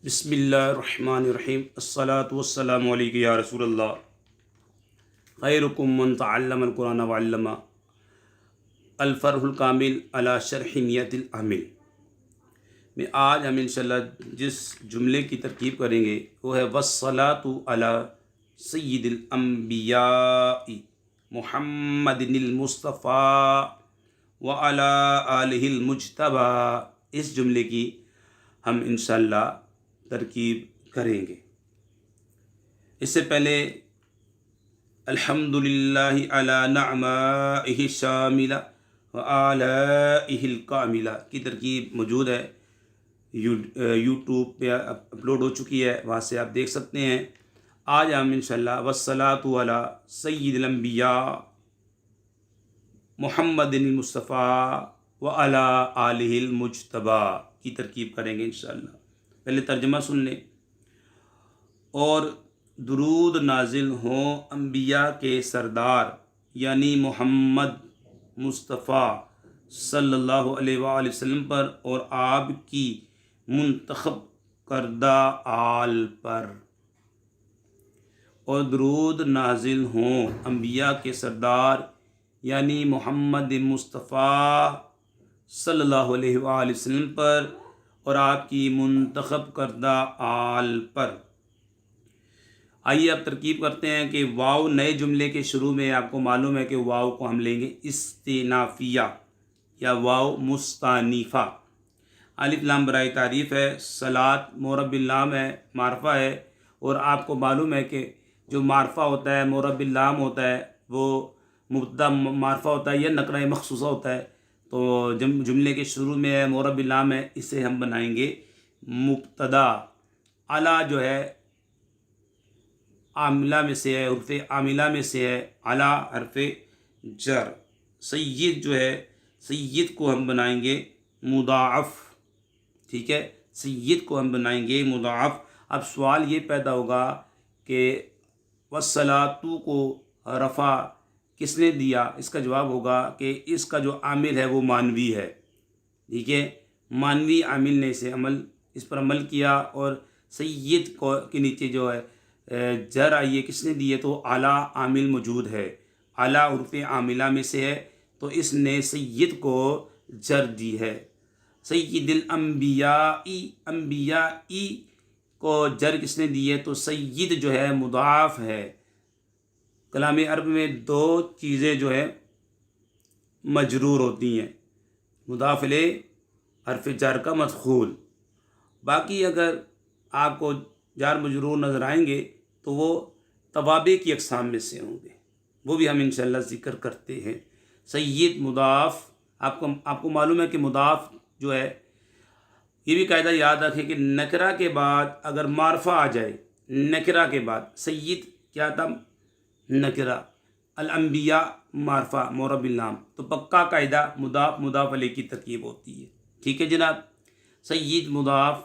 بسم اللہ الرحمن الرحیم الصلاۃ والسلام علیک یا رسول اللہ خیرکم من تعلم القرآن وعلم الفرح الکامل علی شرح نیت العامل میں آج ہم انشاءاللہ جس جملے کی ترکیب کریں گے وہ ہے والصلاۃ علی سید الانبیاء محمد المصطفیٰ وعلی آلہ المجتبیٰ۔ اس جملے کی ہم انشاءاللہ ترکیب کریں گے۔ اس سے پہلے الحمدللہ علی نعمائہ الشاملہ وآلائہ الکاملہ کی ترکیب موجود ہے، یوٹیوب پہ اپلوڈ ہو چکی ہے، وہاں سے آپ دیکھ سکتے ہیں۔ آج ہم انشاءاللہ والصلاۃ علی سید الانبیاء محمد المصطفیٰ وعلی آلہ المجتبیٰ کی ترکیب کریں گے انشاءاللہ۔ پہلے ترجمہ سن لیں۔ اور درود نازل ہوں انبیاء کے سردار یعنی محمد مصطفیٰ صلی اللہ علیہ وآلہ وسلم پر اور آپ کی منتخب کردہ آل پر۔ اور درود نازل ہوں انبیاء کے سردار یعنی محمد مصطفیٰ صلی اللہ علیہ وآلہ وسلم پر اور آپ کی منتخب کردہ آل پر۔ آئیے اب ترکیب کرتے ہیں کہ واو نئے جملے کے شروع میں آپ کو معلوم ہے کہ واو کو ہم لیں گے استئنافیہ یا واو مستانیفہ۔ الف لام برائے تعریف ہے، صلاۃ مورب اللام ہے، معرفہ ہے، اور آپ کو معلوم ہے کہ جو معرفہ ہوتا ہے مورب اللام ہوتا ہے وہ مبتدا معرفہ ہوتا ہے یا نکرہ مخصوصہ ہوتا ہے، تو جملے کے شروع میں ہے مورب اللام ہے، اسے ہم بنائیں گے مبتدا۔ علی جو ہے عاملہ میں سے ہے، حرف عاملہ میں سے ہے، علی حرف جر۔ سید جو ہے، سید کو ہم بنائیں گے مضاعف، ٹھیک ہے، سید کو ہم بنائیں گے مضاعف۔ اب سوال یہ پیدا ہوگا کہ والصلاۃ کو رفع کس نے دیا؟ اس کا جواب ہوگا کہ اس کا جو عامل ہے وہ مانوی ہے، ٹھیک ہے، مانوی عامل نے اس پر عمل کیا، اور سید کو کے نیچے جو ہے جر آئیے کس نے دی ہے؟ تو اعلیٰ عامل موجود ہے، اعلیٰ حرف عاملہ میں سے ہے، تو اس نے سید کو جر دی ہے۔ سید الانبیاء، انبیاء کو جر کس نے دی ہے؟ تو سید جو ہے مضاف ہے۔ کلام عرب میں دو چیزیں جو ہے مجرور ہوتی ہیں، مضاف الیہ، حرف جر کا مدخول۔ باقی اگر آپ کو جار مجرور نظر آئیں گے تو وہ توابع کی اقسام میں سے ہوں گے، وہ بھی ہم انشاءاللہ ذکر کرتے ہیں۔ سید مضاف، آپ کو معلوم ہے کہ مضاف جو ہے، یہ بھی قاعدہ یاد رکھیں کہ نکرہ کے بعد اگر معرفہ آ جائے، نکرہ کے بعد سید کیا تھا؟ نکرہ، الانبیاء معرفہ مورب اللام، تو پکا قاعدہ مضاف مضاف علیہ کی ترکیب ہوتی ہے، ٹھیک ہے جناب۔ سید مضاف،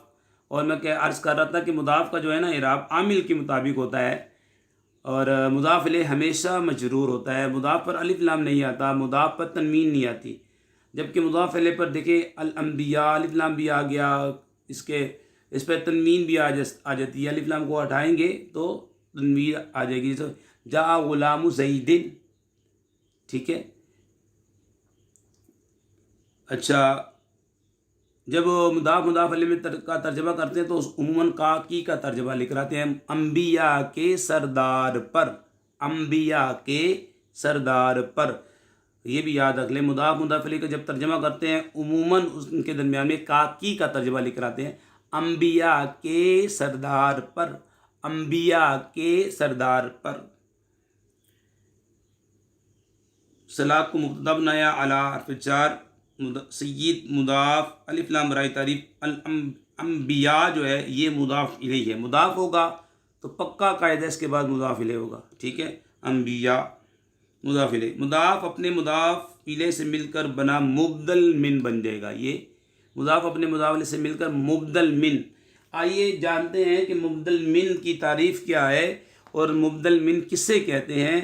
اور میں عرض کر رہا تھا کہ مضاف کا جو ہے نا اعراب عامل کے مطابق ہوتا ہے، اور مضاف الیہ ہمیشہ مجرور ہوتا ہے، مضاف پر الف لام نہیں آتا، مضاف پر تنوین نہیں آتی، جبکہ مضاف الیہ پر دیکھیں الانبیاء الف لام بھی آ گیا، اس پہ تنوین بھی آ جاتی ہے، الف لام کو ہٹائیں گے تو تنوین آ جائے گی، تو جاء غلام زید، ٹھیک ہے۔ اچھا، جب مضاف علیہ میں کا ترجمہ کرتے ہیں تو عموماً کی کا ترجمہ لکھ رہتے ہیں انبیاء کے سردار پر، انبیاء کے سردار پر، یہ بھی یاد رکھ لیں۔ مضاف علیہ کا جب ترجمہ کرتے ہیں عموماً ان کے درمیان میں کی کا ترجمہ لکھ رہتے ہیں انبیاء کے سردار پر، انبیاء کے سردار پر۔ صلاۃ کو مبتدا بنایا، اعلی حرف جر، سید مضاف، الف لام برائے تعریف، الانبیاء جو ہے یہ مضاف الیہ ہے، مضاف ہوگا تو پکا قاعدہ اس کے بعد مضاف الیہ ہوگا، ٹھیک ہے، انبیاء مضاف الیہ، مضاف اپنے مضاف الیہ سے مل کر بنا مبدل من بن جائے گا، یہ مضاف اپنے مضاف الیہ سے مل کر مبدل من۔ آئیے جانتے ہیں کہ مبدل من کی تعریف کیا ہے، اور مبدل من کسے کہتے ہیں؟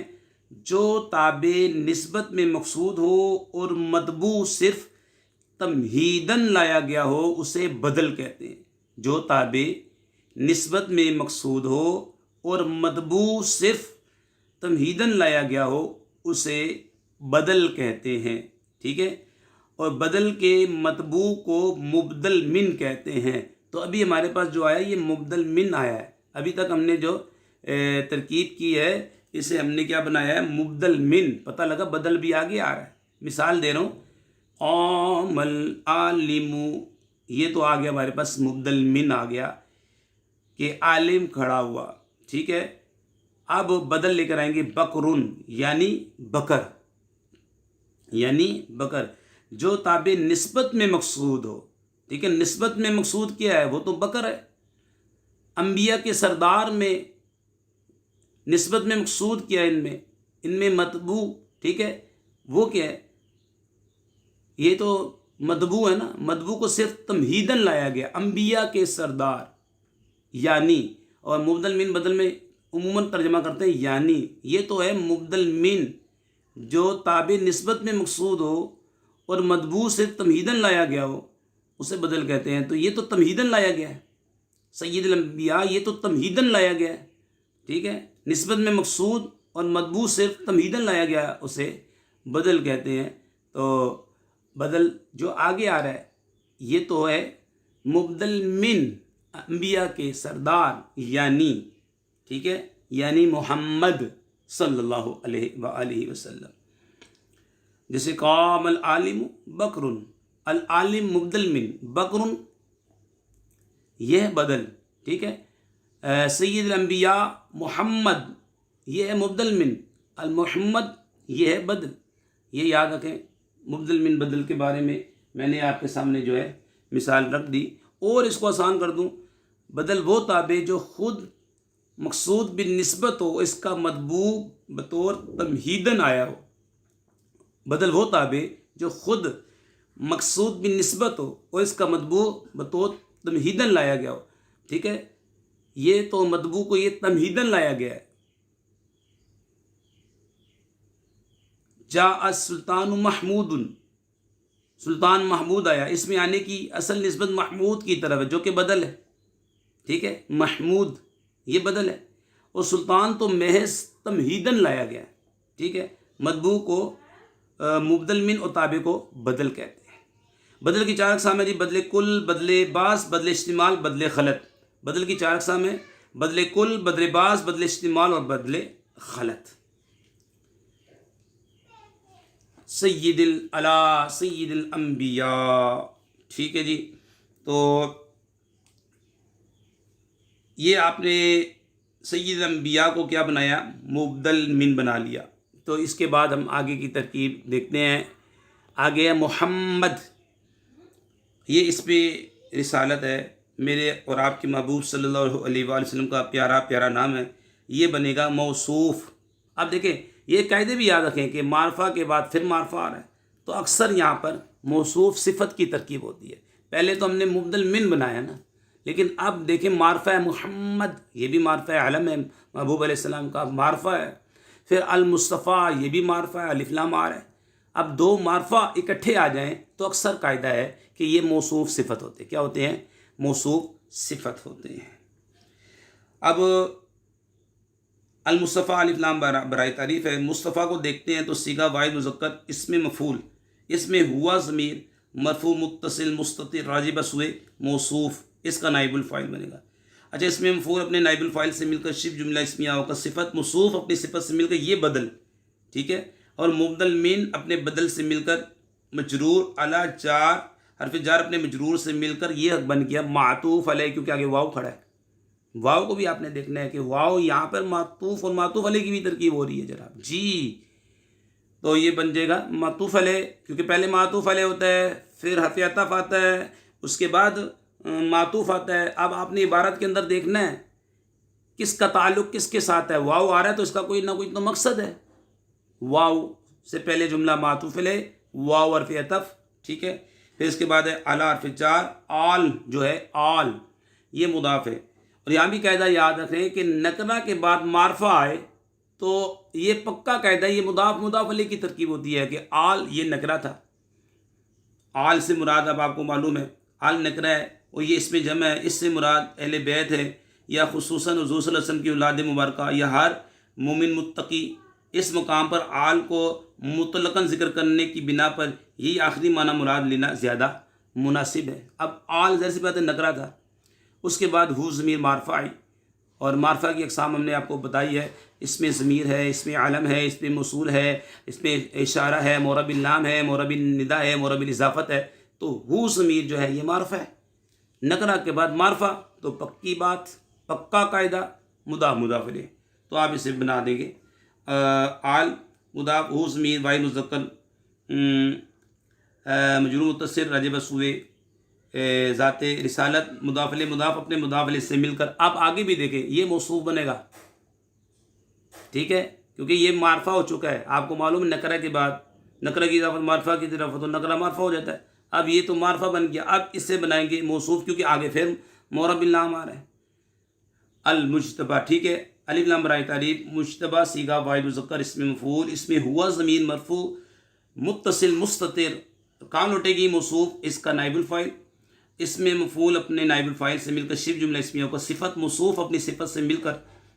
جو تابع نسبت میں مقصود ہو اور مطبوع صرف تمہیدن لایا گیا ہو اسے بدل کہتے ہیں۔ جو تابع نسبت میں مقصود ہو اور مطبوع صرف تمہیداً لایا گیا ہو اسے بدل کہتے ہیں، ٹھیک ہے، اور بدل کے مطبوع کو مبدل من کہتے ہیں۔ تو ابھی ہمارے پاس جو آیا یہ مبدل من آیا ہے، ابھی تک ہم نے جو ترکیب کی ہے اسے ہم نے کیا بنایا ہے؟ مبدل من۔ پتہ لگا بدل بھی آگے آ رہا ہے۔ مثال دے رہا ہوں، قام العالم، یہ تو آ گیا ہمارے پاس مبدل من آ گیا کہ عالم کھڑا ہوا، ٹھیک ہے۔ اب بدل لے کر آئیں گے بکرن، یعنی بکر، یعنی بکر جو تابع نسبت میں مقصود ہو، ٹھیک ہے۔ نسبت میں مقصود کیا ہے؟ وہ تو بکر ہے۔ انبیاء کے سردار میں نسبت میں مقصود کیا ہے؟ ان میں مطبوع، ٹھیک ہے، وہ کیا ہے؟ یہ تو مطبوع ہے نا، مطبوع کو صرف تمہیداً لایا گیا، انبیاء کے سردار، یعنی، اور مبدل من بدل میں عموماً ترجمہ کرتے ہیں یعنی، یہ تو ہے مبدل من جو تابع نسبت میں مقصود ہو اور مطبوع صرف تمہیداً لایا گیا ہو اسے بدل کہتے ہیں۔ تو یہ تو تمہیداً لایا گیا ہے، سید الانبیاء، یہ تو تمہیداً لایا گیا ہے، ٹھیک ہے۔ نسبت میں مقصود اور مطبوع صرف تمہیداً لایا گیا ہے، اسے بدل کہتے ہیں۔ تو بدل جو آگے آ رہا ہے یہ تو ہے مبدل من انبیاء کے سردار، یعنی، ٹھیک ہے، یعنی محمد صلی اللہ علیہ وآلہ وسلم۔ جیسے قام العالم بکرن، العالم مبدل من، بکرن یہ ہے بدل، ٹھیک ہے۔ سید الانبیاء محمد یہ ہے مبدل من، المحمد یہ ہے بدل۔ یہ یاد رکھیں، مبدل من بدل کے بارے میں نے آپ کے سامنے جو ہے مثال رکھ دی۔ اور اس کو آسان کر دوں، بدل وہ تابع جو خود مقصود بالنسبت ہو، اس کا مطبوع بطور تمہیداً آیا ہو۔ بدل وہ تابع جو خود مقصود بالنسبت ہو اور اس کا مطبوع بطور تمہیداً لایا گیا ہو، ٹھیک ہے۔ یہ تو مطبوع کو یہ تمہیداً لایا گیا ہے۔ جاء السلطان محمود، سلطان محمود آیا، اس میں آنے کی اصل نسبت محمود کی طرف ہے جو کہ بدل ہے، ٹھیک ہے۔ محمود یہ بدل ہے، اور سلطان تو محض تمہیداً لایا گیا ہے، ٹھیک ہے۔ مطبوع کو مبدل من اور تابع کو بدل کہتے ہیں۔ بدل کی 4 اقسام ہیں جی، بدل کل، بدل بعض، بدل اشتمال، بدل خلط۔ بدل کی 4 اقسام ہیں، بدل کل، بدل بعض، بدل اشتمال اور بدل خلط۔ سید سید الانبیاء، ٹھیک ہے جی۔ تو یہ آپ نے سید الانبیاء کو کیا بنایا؟ مبدل من بنا لیا۔ تو اس کے بعد ہم آگے کی ترکیب دیکھتے ہیں۔ آگے ہے محمد، یہ اس پہ رسالت ہے، میرے اور آپ کے محبوب صلی اللہ علیہ وآلہ وسلم کا پیارا پیارا نام ہے۔ یہ بنے گا موصوف۔ اب دیکھیں یہ قاعدے بھی یاد رکھیں کہ معرفہ کے بعد پھر معرفہ آ رہا ہے، تو اکثر یہاں پر موصوف صفت کی ترکیب ہوتی ہے۔ پہلے تو ہم نے مبدل من بنایا نا، لیکن اب دیکھیں معرفہ ہے محمد، یہ بھی معرفہ ہے، علم ہے محبوب علیہ السلام کا، معرفہ ہے۔ پھر المصطفیٰ، یہ بھی معرفہ ہے، الف لام آ رہا ہے۔ اب 2 معرفہ اکٹھے آ جائیں تو اکثر قاعدہ ہے کہ یہ موصوف صفت ہوتے ہیں۔ کیا ہوتے ہیں؟ موصوف صفت ہوتے ہیں۔ اب المصطفیٰ الف لام برائے تعریف ہے۔ مصطفیٰ کو دیکھتے ہیں تو صیغہ واحد مذکر، اسم مفعول، اس میں ہوا ضمیر مرفوع متصل مستتر راجع بسوئے موصوف، اس کا نائب الفاعل بنے گا۔ اچھا، اس میں مفعول اپنے نائب الفاعل سے مل کر شبہ جملہ اسمیہ ہوگا، صفت موصوف اپنی صفت سے مل کر یہ بدل، ٹھیک ہے، اور مبدل من اپنے بدل سے مل کر مجرور علی جار، حرف جار اپنے مجرور سے مل کر یہ بن گیا معطوف علیہ، کیونکہ آگے واو کھڑا ہے۔ واو کو بھی آپ نے دیکھنا ہے کہ واو یہاں پر معطوف اور معطوف علیہ کی بھی ترکیب ہو رہی ہے جناب جی۔ تو یہ بن جائے گا معطوف علیہ، کیونکہ پہلے معطوف علیہ ہوتا ہے، پھر حرف عطف آتا ہے، اس کے بعد معطوف آتا ہے۔ اب آپ نے عبارت کے اندر دیکھنا ہے کس کا تعلق کس کے ساتھ ہے۔ واو آ رہا ہے تو اس کا کوئی نہ کوئی تو مقصد ہے۔ واو سے پہلے جملہ معطوف علیہ، واو حرف عطف، ٹھیک ہے، پھر اس کے بعد ہے اعلی حرف جار، آل جو ہے آل یہ مضاف ہے۔ اور یہاں بھی قاعدہ یاد رکھیں کہ نکرہ کے بعد معرفہ آئے تو یہ پکا قاعدہ، یہ مضاف علیہ کی ترکیب ہوتی ہے کہ آل یہ نکرہ تھا، آل سے مراد اب آپ کو معلوم ہے، آل نکرہ ہے، اور یہ اس میں جمع ہے، اس سے مراد اہل بیت ہے یا خصوصاً حضور صلی اللہ علیہ وسلم کی اولاد مبارکہ یا ہر مومن متقی۔ اس مقام پر آل کو مطلقاً ذکر کرنے کی بنا پر یہی آخری معنی مراد لینا زیادہ مناسب ہے۔ اب آل ظاہر سی بات ہے نکرہ تھا، اس کے بعد ہو ضمیر معرفہ آئی، اور معرفہ کی اقسام ہم نے آپ کو بتائی ہے، اس میں ضمیر ہے، اس میں علم ہے، اس میں موصول ہے، اس میں اشارہ ہے، مورب النام ہے، مورب الندا ہے، مورب الاضافت ہے۔ تو ہو ضمیر جو ہے یہ معرفہ ہے، نکرہ کے بعد معرفہ، تو پکی بات، پکا قاعدہ، مضاف مضاف الیہ، تو آپ اسے بنا دیں گے آل مضاف، ہو ضمیر واحد مذکر مجرور متصل راجع بسوئے ذات رسالت، مضاف الیہ مضاف اپنے مضاف الیہ سے مل کر۔ آپ آگے بھی دیکھیں یہ موصوف بنے گا، ٹھیک ہے، کیونکہ یہ معرفہ ہو چکا ہے، آپ کو معلوم ہے نکرہ کے بعد نکرہ کی اضافت معرفہ کی طرف تو نکرہ معرفہ ہو جاتا ہے۔ اب یہ تو معرفہ بن گیا، اب اس سے بنائیں گے موصوف، کیونکہ آگے پھر مورب النام آ رہا ہے، المجتبی، ٹھیک ہے، الف لام برائے تعریف، مجتبی صیغہ واحد مذکر اسم مفعول، اس میں ہوا ضمیر مرفوع متصل مستتر، کہاں لوٹے گی؟ موصوف، اس کا نائب الفاعل، اس میں مفعول اپنے نائب الفاعل سے مل کر شبہ جملہ اسمیہ کا، صفت موصوف اپنی صفت سے مل کر،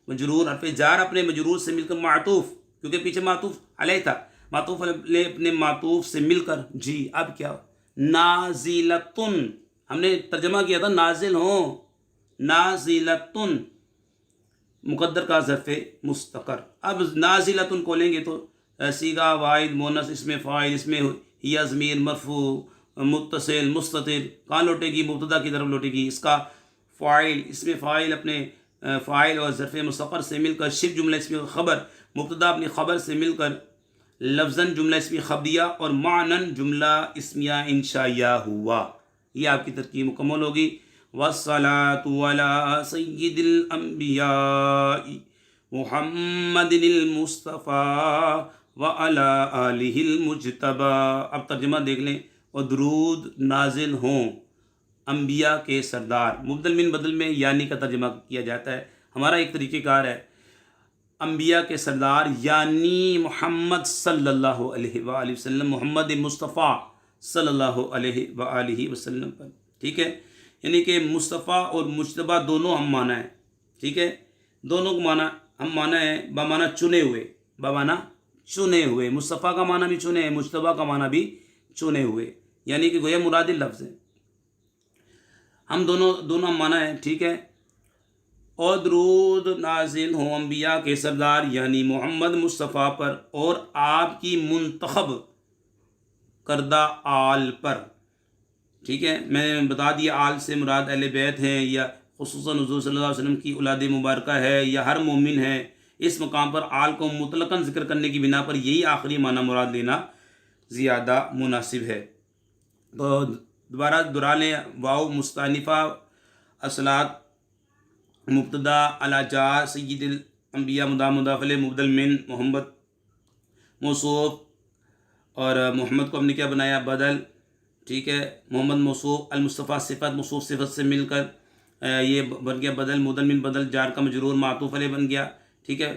مجرور حرف جار اپنے مجرور سے مل کر، معطوف کیونکہ پیچھے معطوف علیہ تھا، معطوف علیہ اپنے معطوف سے مل کر، جی اب کیا؟ نازلتن، ہم نے ترجمہ کیا تھا نازل ہوں، نازلتن مقدر کا ظرف مستقر۔ اب نازلتن کو لیں گے تو صیغہ واحد مونث اسم فاعل، اس میں یا ضمیر مرفوع متصل مستتر، کہاں لوٹے گی؟ مبتدا کی طرف لوٹے گی، اس کا فاعل، اس میں فاعل اپنے فاعل اور ظرف مستقر سے مل کر، شبہ جملہ اسمی خبر، مبتدا اپنی خبر سے مل کر، لفظاً جملہ اسمی خبریہ اور معنن جملہ اسمیہ انشائیہ ہوا۔ یہ آپ کی ترکیب مکمل ہوگی۔ والصلاة على سید الانبیاء محمد المصطفیٰ وعلی آلہ المجتبی۔ اب ترجمہ دیکھ لیں، اور درود نازل ہوں انبیاء کے سردار، مبدل من بدل میں یعنی کا ترجمہ کیا جاتا ہے، ہمارا ایک طریقہ کار ہے، انبیاء کے سردار یعنی محمد صلی اللہ علیہ وآلہ وسلم، محمد مصطفیٰ صلی اللہ علیہ وآلہ وسلم پر، ٹھیک ہے، یعنی کہ مصطفیٰ اور مجتبیٰ دونوں ہم معنی ہیں، ٹھیک ہے، دونوں کو معنی ہم معنی ہے، بمعنی چنے ہوئے، بمعنی چنے ہوئے، مصطفیٰ کا معنی بھی چنے ہیں، مجتبیٰ کا معنی بھی چنے ہوئے، یعنی کہ گویا مراد لفظ ہے، ہم دونوں ہم معنی ہیں، ٹھیک ہے۔ اور درود نازل ہوں انبیاء کے سردار یعنی محمد مصطفیٰ پر اور آپ کی منتخب کردہ آل پر، ٹھیک ہے، میں نے بتا دیا آل سے مراد اہل بیت ہیں یا خصوصاً حضور صلی اللہ علیہ وسلم کی اولاد مبارکہ ہے یا ہر مومن ہے۔ اس مقام پر آل کو مطلقاً ذکر کرنے کی بنا پر یہی آخری معنی مراد لینا زیادہ مناسب ہے۔ تو دوبارہ دہرا لیں، واو مستانفہ اصلات مبتدا علی جار سید الانبیاء مضاف مضاف الیہ مبدل من محمد موصوف، اور محمد کو ہم نے کیا بنایا؟ بدل، ٹھیک ہے، محمد موصوف، المصطفیٰ صفت، موصوف صفت سے مل کر یہ بن گیا بدل، مبدل من بدل، جار کا مجرور معطوف علیہ بن گیا، ٹھیک ہے،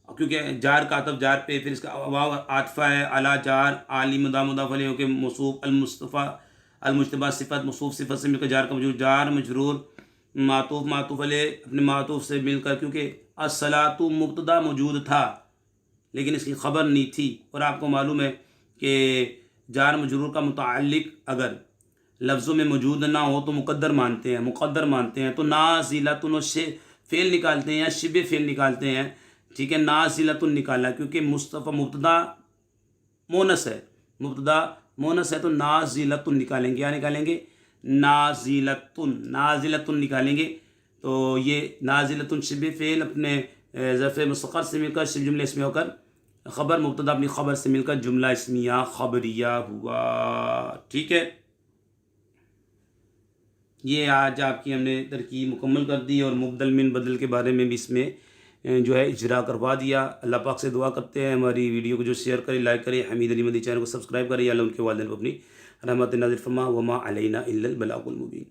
کیونکہ جار کا عطف جار پہ، پھر اس کا واو عاطفہ ہے، علی جار، علی مضاف مضاف الیہ ہو کے موصوف، المصطفیٰ المجتبیٰ صفت، موصوف صفت سے مل کر جار کا مجرور، جار مجرور معطوف معطوف علیہ اپنے معطوف سے مل کر، کیونکہ الصلاۃ مبتدا موجود تھا لیکن اس کی خبر نہیں تھی، اور آپ کو معلوم ہے کہ جار مجرور کا متعلق اگر لفظوں میں موجود نہ ہو تو مقدر مانتے ہیں، تو نازلۃ سے فعل نکالتے ہیں یا شبہ فعل نکالتے ہیں، ٹھیک ہے، نازلۃ نکالا کیونکہ مصطفیٰ مبتدا مونث ہے تو نازلۃ نکالیں گے، کیا نکالیں گے؟ نازلۃ نکالیں گے، تو یہ نازلۃ شبہ فعل اپنے ظرف مستقر سے مل کر شبہ جملہ اسمیہ ہو کر، خبر مبتدا اپنی خبر سے مل کر جملہ اسمیہ خبریہ ہوا، ٹھیک ہے۔ یہ آج آپ کی ہم نے ترکیب مکمل کر دی، اور مبدل من بدل کے بارے میں بھی اس میں جو ہے اجرا کروا دیا۔ اللہ پاک سے دعا کرتے ہیں ہماری ویڈیو کو جو شیئر کریں، لائک کریں، حمید علی مدنی چینل کو سبسکرائب کریں، یا اللہ ان کے والدین کو اپنی رحمت نازل فرما، وما علینا الا البلاغ المبین۔